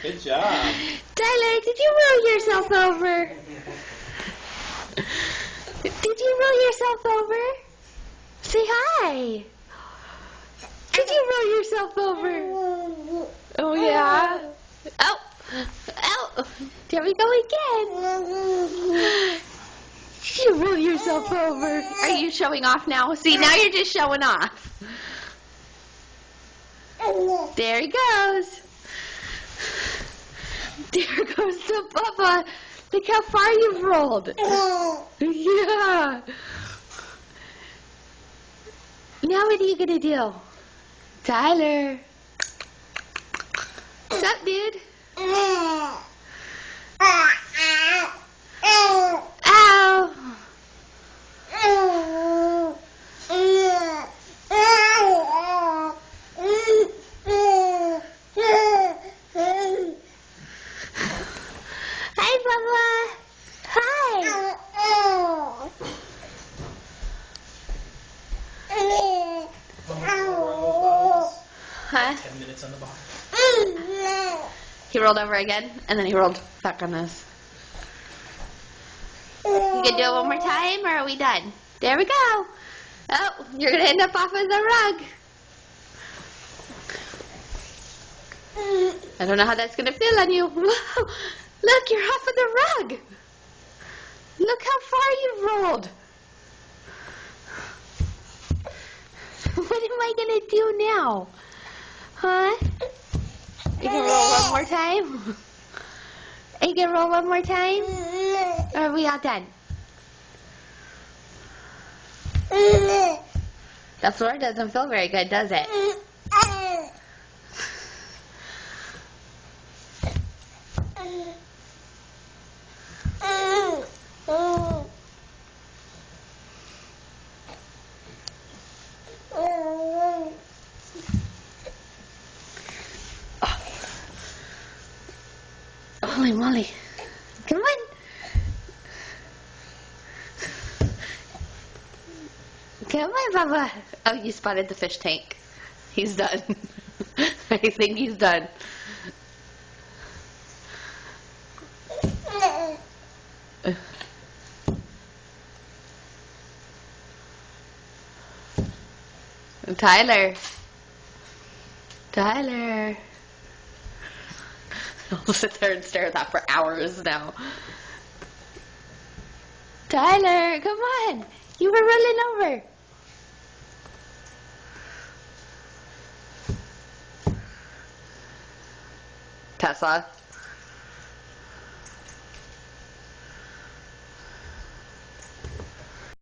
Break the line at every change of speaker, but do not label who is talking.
Good job.
Tyler, did you roll yourself over? Did you roll yourself over? Say hi. Did you roll yourself over? Oh, yeah. Oh. Oh. There we go again. You roll yourself over. Are you showing off now? See, now you're just showing off. There he goes. There goes the Bubba. Look how far you've rolled. Yeah. Now what are you going to do? Tyler. What's up, dude? Ow. Hi, Bubba. Hi. Huh?
10 minutes on the bar.
He rolled over again, and then he rolled back on this. You gonna do it one more time, or are we done? There we go. Oh, you're gonna end up off of the rug. I don't know how that's gonna feel on you. Whoa, look, you're off of the rug. Look how far you've rolled. What am I gonna do now? Huh? You can roll one more time? You can roll one more time? Or are we all done? The floor doesn't feel very good, does it? Holy moly. Come on. Come on, Bubba. Oh, you spotted the fish tank. He's done. I think he's done. Tyler. Tyler. I'll sit there and stare at that for hours now. Tyler, come on. You were rolling over. Tessa.